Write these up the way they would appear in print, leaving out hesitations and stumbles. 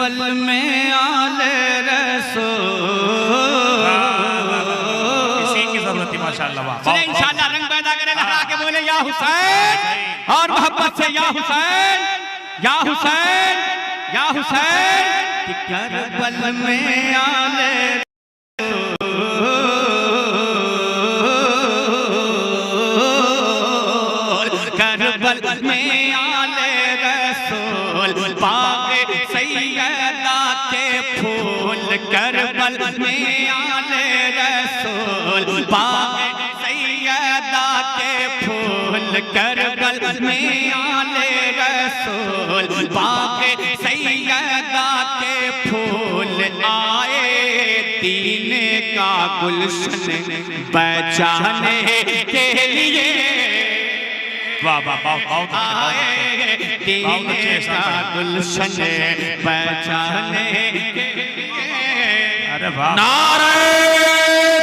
करबल में आले रसूल। इसी की जरूरत है माशाअल्लाह। चले इंशाअल्लाह रंग पैदा करें, लहरा के बोले या हुसैन और मोहब्बत से या हुसैन या हुसैन या हुसैन कि करबल में आले करबल में आले रसूल बाग सैयदा के फूल। करबल में आले रसूल बाग सैयदा के फूल। करबल में आले रसूल बाग सैयदा के फूल। आए दीन का गुलशन बचाने के लिए। वाह वाह बहुत आए दीन का गुलशन बचाने के लिए। अरे वाह। नारे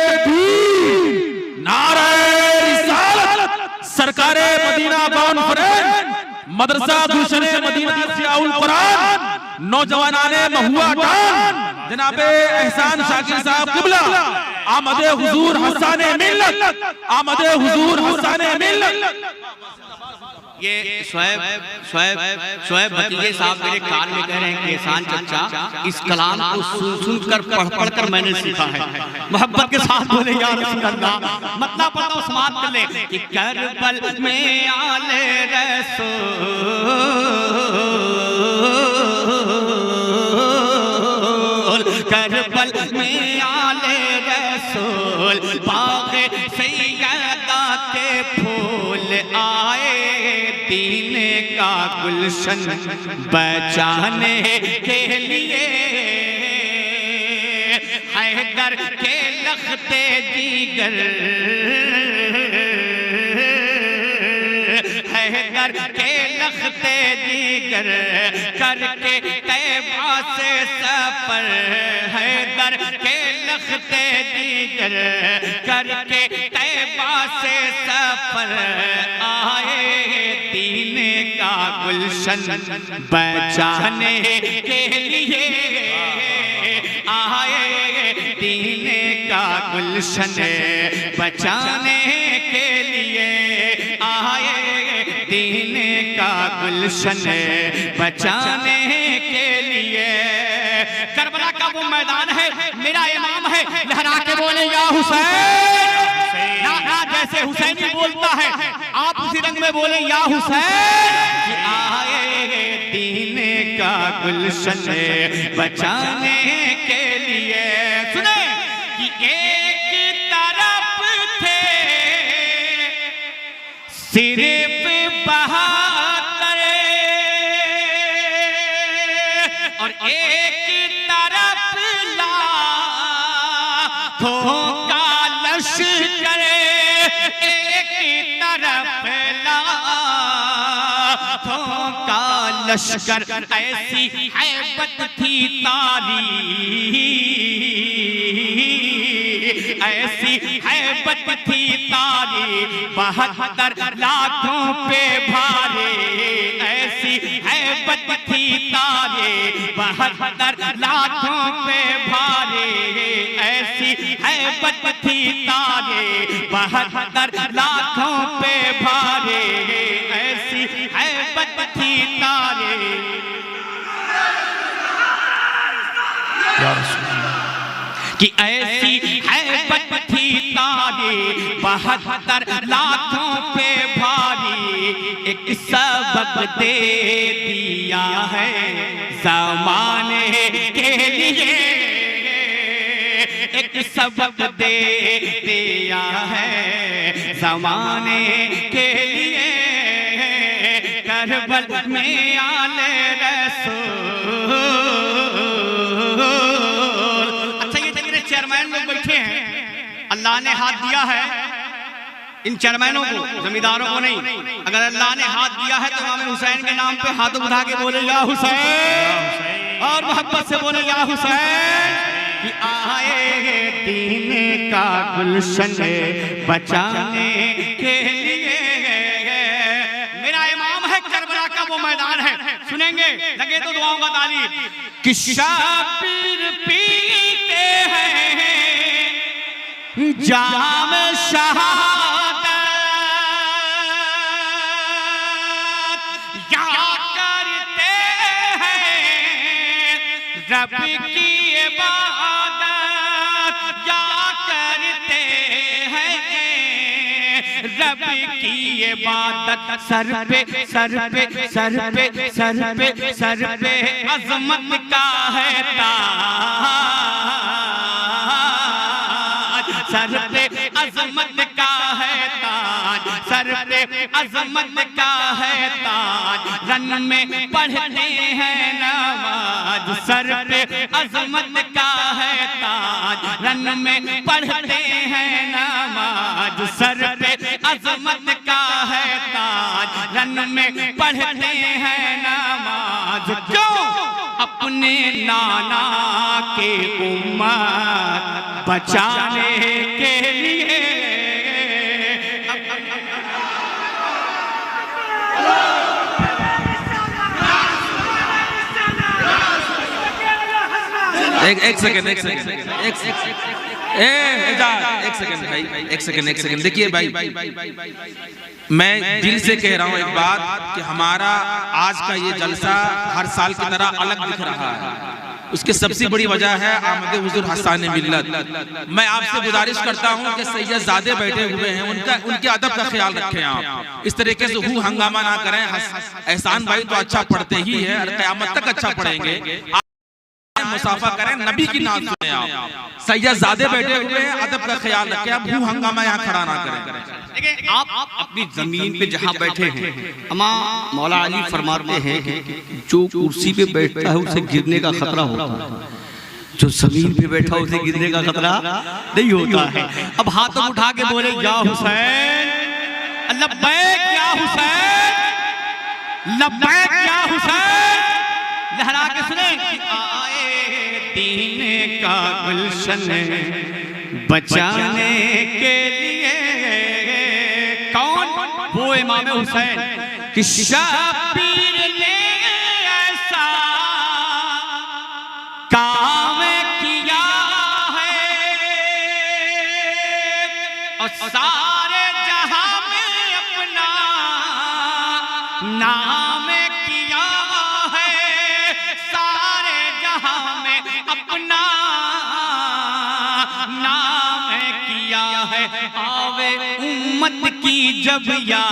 तकबीर, नारे रिसालत, सरकारे मदीना कॉन्फ्रेंस, मदरसा गुलशन मदीना सियाउल कुरान, नौजवानाने महुआ टान, जनाबे एहसान शाकिर साहब किबला, आमदे हुजूर हसाने मिल्लत, आमदे हुजूर हसाने मिल्लत। ये शोएब भतीजे साहब मेरे कान में कह रहे हैं कि एहसान चचा इस कलाम को सुन कर पढ़ कर मैंने सीखा है। मोहब्बत के साथ बोले या रसूल अल्लाह, मतलब पता उस्मान कर ले कि करबल में आले रसूल। करबल में आले रसूल बाग सैयदा के फूल। आए दीन का गुलशन बचाने के लिए। हैदर के लखते जिगर, हैदर के लखते जिगर करके तैबा से सफर। हैदर के लखते जिगर करके तैबा से सफर। आए दीन का गुलशन बचाने के लिए। आए दीन का गुलशन बचाने के लिए। आए दीन का गुलशन बचाने के लिए। करबला का वो मैदान है, मेरा इमाम है, लहरा के बोले या हुसैन। ना जैसे हुसैनी बोलता है आप उसी रंग में बोले या हुसैन। कि आए दीन का गुलशन बचाने के लिए। सुने कि एक तरफ थे सिर्फ बहादुर और एक तरफ लाखों का लश्कर। एक तरफ लाखों का लश्कर। ऐसी हैबत थी तारी, ऐसी हैबत थी तारी 72 लाखों पे भारे। ऐसी हैबत थी तारे 72 लाखों पे भारे। ऐसी हैबत थी तारे 72 लाखों पे भारे। ऐसी हैबत थी तारे। कि ऐसी हैबत थी तारे 72 लाखों पे भारी। एक सबक दे दिया है ज़माने के लिए। एक सबक दे दिया है ज़माने के लिए। करबल में आले रसूल। अच्छा ये मेरे चेयरमैन लोग बैठे हैं, अल्लाह ने हाथ दिया है इन चेयरमैनों को, जमींदारों को नहीं। अगर अल्लाह ने हाथ दिया है तो इमाम हुसैन के नाम पे हाथ उठा के बोले या हुसैन और मोहब्बत से बोले या हुसैन। कि आए दीन का गुलशन बचाने के लिए। मेरा इमाम है, करबला का वो मैदान है, सुनेंगे लगे तो दुआओं का ताली कि शाबिर पीते हैं जाम शहादत या करते हैं रब की इबादत या करते हैं रब की इबादत सर पे सर पे सर पे सर पे सर पे अजमत का है ताज सर पे अजमत का है ताज सर पे अजमत का है ताज रन में पढ़ते हैं नमाज सर पे अजमत का है ताज रन में पढ़ते हैं नमाज सर पे अजमत का है ताज रन में पढ़ते हैं नमाज क्यों अपने नाना के उम्मत बचाने के लिए एक सेकंड देखिए भाई, मैं दिल से कह रहा हूँ एक बात कि हमारा आज का ये जलसा हर साल की तरह अलग दिख रहा है। उसकी सबसे बड़ी वजह है आमद हुजूर हसान मिल्लत। मैं आपसे गुजारिश करता हूँ कि सैयदजादे बैठे हुए हैं, उनके अदब का ख्याल रखें आप, इस तरीके से हु हंगामा ना करें। एहसान भाई तो अच्छा पढ़ते ही है और क़यामत तक अच्छा पढ़ेंगे। मुसाफा करें, नबी की नात सुने आप। सैयदजादे बैठे हुए हैं, अदब का ख्याल रखें आप, हु हंगामा यहाँ खड़ा ना करें। देखिए आप अपनी जमीन पे जहाँ बैठे हैं, अमा मौला अली फरमाते हैं कि जो कुर्सी पे बैठता है उसे गिरने का खतरा होता है, जो जमीन पे बैठा उसे गिरने का खतरा नहीं होता है। अब हाथों उठा के बोले या हुसैन, लब्बैक या हुसैन, लब्बैक या हुसैन, लहरा के सुने कि आए दीन का गुलशन बचाने के लिए। कौन? वो इमाम हुसैन कि शाबीर ने ऐसा काम किया है और सारे जहां में अपना नाम किया है, सारे जहां में अपना नाम किया है। आवे उम्मत की जब याद,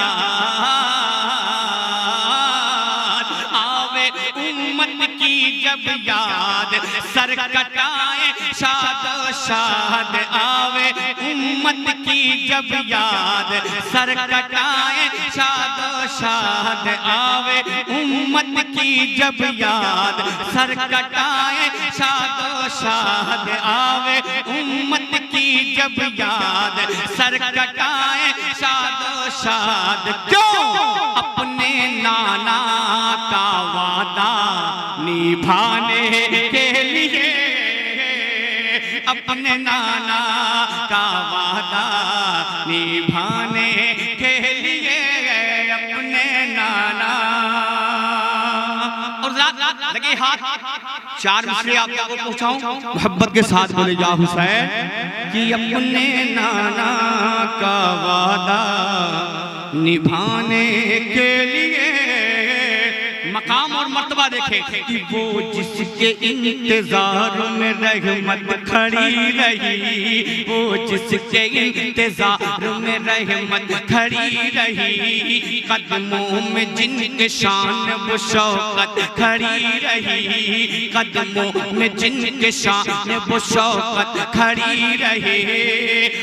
आवे उम्मत की जब याद, सर कटाए शाद शाद। आवे उम्मत की जब याद, सर कटाए शाद शाद। आवे उम्मत की जब याद, सर कटाए शाद शाद। आवे उम्मत की जब याद, सर कटाए शाद शाद। क्यों? अपने नाना का वादा निभाने के लिए, अपने नाना का वादा निभाने के लिए, अपने नाना। और लगे हाथ, चार मिसरे आप को पहुंचाऊं, मोहब्बत के साथ बोले या हुसैन कि अपने नाना का वादा निभाने के लिए। मकाम और मर्तबा देखे कि वो जिसके इंतजार में रहमत खड़ी रही, वो जिसके इंतजार में रहमत खड़ी रही। कदमों में जिनके शान वो शौकत खड़ी रही, कदमों में जिनके शान वो शौकत खड़ी रही।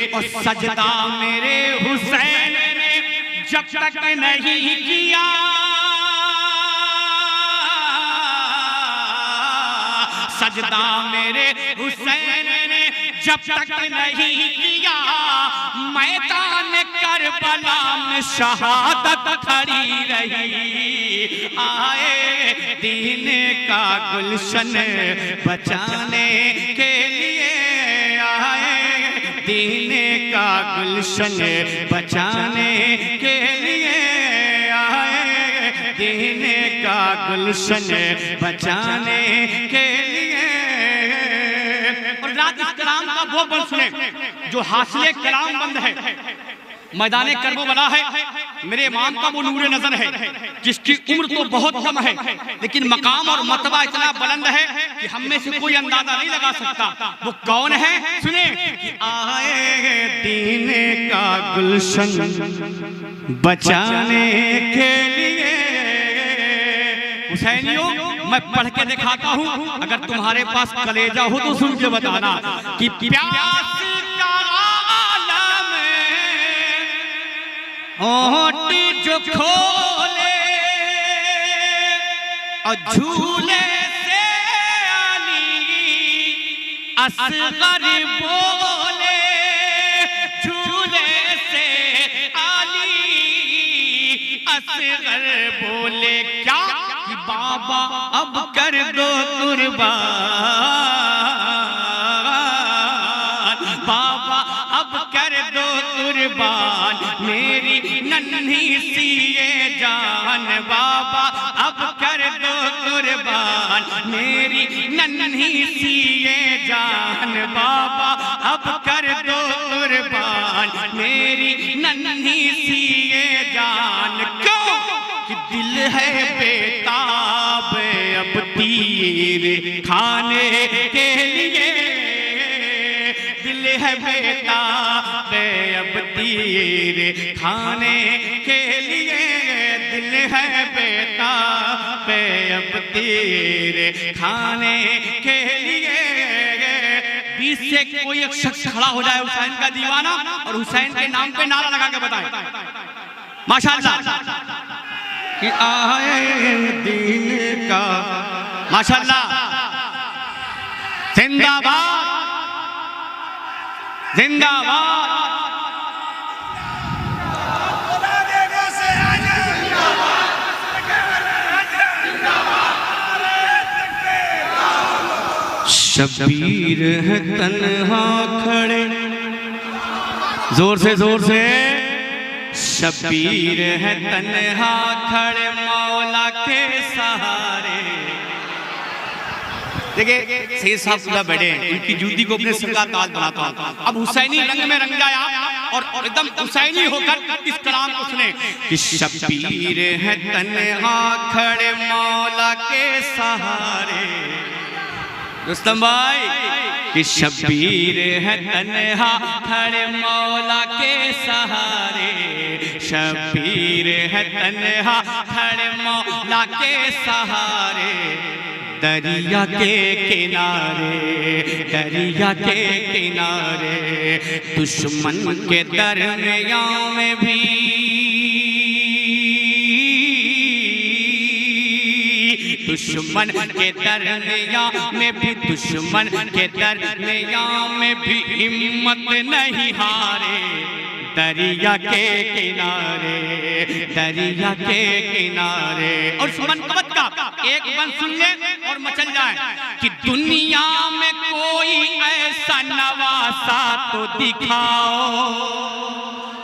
और सजदा मेरे हुसैन ने जब तक नहीं किया, सजदा मेरे हुसैन ने जब तक नहीं किया, मैदान करबला में शहादत खड़ी रही। आए दीन का गुलशन बचाने के लिए, आए दीन का गुलशन बचाने के लिए, आए दीन का गुलशन बचाने के लिए। और रात इस कलाम का वो बंद सुने जो हासिले कलाम बंद है, मैदाने कर्बो बना है। मेरे इमाम का वो नूर नजर है जिसकी उम्र तो बहुत कम है, लेकिन मकाम और मर्तबा इतना बुलंद है कि हम में से कोई अंदाजा नहीं लगा सकता वो कौन है। सुने कि आए दीन का गुलशन बचाने के लिए। हुसैनियों, मैं पढ़ के दिखाता हूँ, अगर तुम्हारे पास कलेजा हो तो सुन के बताना कि प्यास का आलम होठ जो खोले और झूले से अली असगर बोले, झूले से अली असगर बोले क्या कि बाबा अब कर दो कुर्बान, बाबा अब कर दो कुर्बान मेरी नन्ही सी ये जान, बाबा अब कर दो कुर्बान मेरी नन्ही सी ये जान, बाबा अब कर दो कुर्बान मेरी नन्ही सी ये जान। क्यों कि दिल है बेताब अब तीर खाने के लिए, दिल है बेताब अब तीर खाने के लिए, दिल है बेताब अब तीर खाने के लिए। बीच से कोई एक शख्स खड़ा हो जाए हुसैन का दीवाना और हुसैन के नाम पे नारा लगा के बताए माशाअल्लाह कि आए दीन का, माशाअल्लाह, जिंदाबाद जिंदाबाद। शबीर है तन्हा खड़े, जोर से शबीर है तन्हा खड़े मौला के सहारे। देखिए शेर साहब खुदा बैठे, उनकी जूती को अपने सिर का ताज बनाता हूं। अब हुसैनी रंग में रंग जाया और एकदम हुसैनी होकर इस कलाम को सुने कि शबीर है तन्हा खड़े मौला के सहारे। रुस्तम भाई कि शबीर है तन्हा खड़े मौला के सहारे, शबीर है तन्हा खड़े मौला के सहारे। दरिया के किनारे, दरिया के किनारे, दुश्मन के दरमियां में भी, दुश्मन के दरमियां में भी, दुश्मन के दरमियां में भी हिम्मत नहीं हारे। दरिया के किनारे, दरिया के किनारे। और सुमन कवत का एक बंद सुन ले और मचल जाए कि दुनिया में कोई ऐसा नवासा तो दिखाओ।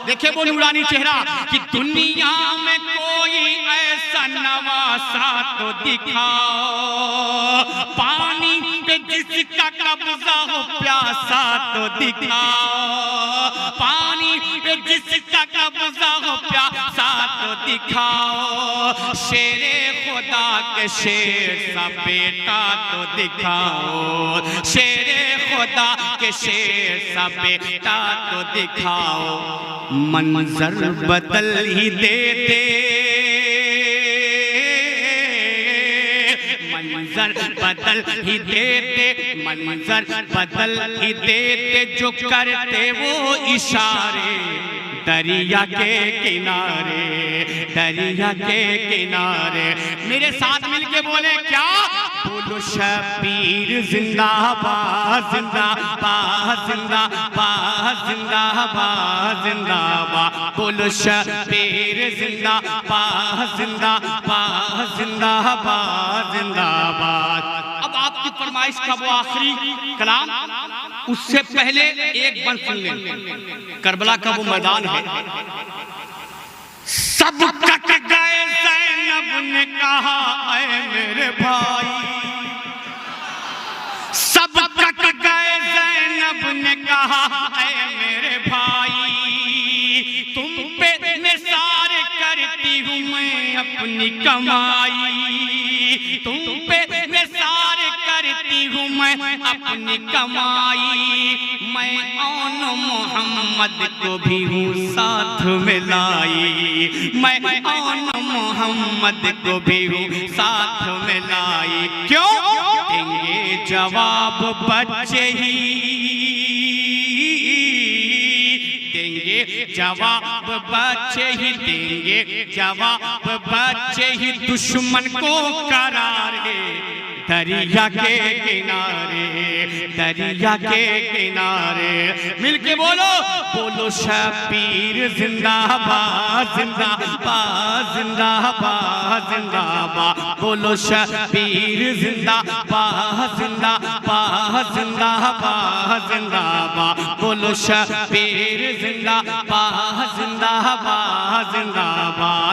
देखिए वो नूरानी चेहरा कि दुनिया में कोई ऐसा नवासा तो दिखाओ, पानी पे जिसका कब्जा हो प्यासा तो दिखाओ, पानी पे जिसका कब्जा हो प्यासा तो दिखाओ। शेरे खुदा के शेर सा बेटा तो दिखाओ, शेरे खुदा के शेर सा बेटा तो दिखाओ। मंजर बदल ही देते, मंजर बदल ही देते, मंजर बदल ही देते जो करते वो इशारे। दरिया के किनारे, दरिया के किनारे। मेरे साथ मिलके बोले क्या? बोलो शबीर जिंदाबाद, जिंदाबाद, जिंदाबाद, जिंदाबाद, जिंदाबाद। बोलो शबीर जिंदाबाद, जिंदाबाद, जिंदाबाद, जिंदाबाद। अब आपकी फरमाइश का वो आखिरी कलाम, उससे पहले एक बंद सुन लें। करबला का वो मैदान है, सब कट गए ज़ैनब ने कहा ऐ मेरे भाई, सब कट गए। ज़ैनब ने कहा ऐ मेरे भाई, तुम पे निसार करती हूँ मैं अपनी कमाई, तुम पे निसार करती हूँ मैं अपनी कमाई। मैं औन मोहम्मद को भी हूँ साथ में लाई, मैं औन मोहम्मद को भी हूँ साथ में लाई। क्यों देंगे जवाब बच्चे ही, देंगे जवाब बच्चे ही, देंगे जवाब बच्चे ही दुश्मन को करार है। दरिया के किनारे, दरिया के किनारे मिलके बोलो, बोलो शबीर जिंदाबाद जिंदाबाद जिंदाबाद जिंदाबाद, बोलो शबीर जिंदाबाद जिंदाबाद जिंदाबाद जिंदाबाद, बोलो शबीर जिंदाबाद जिंदाबाद जिंदाबाद।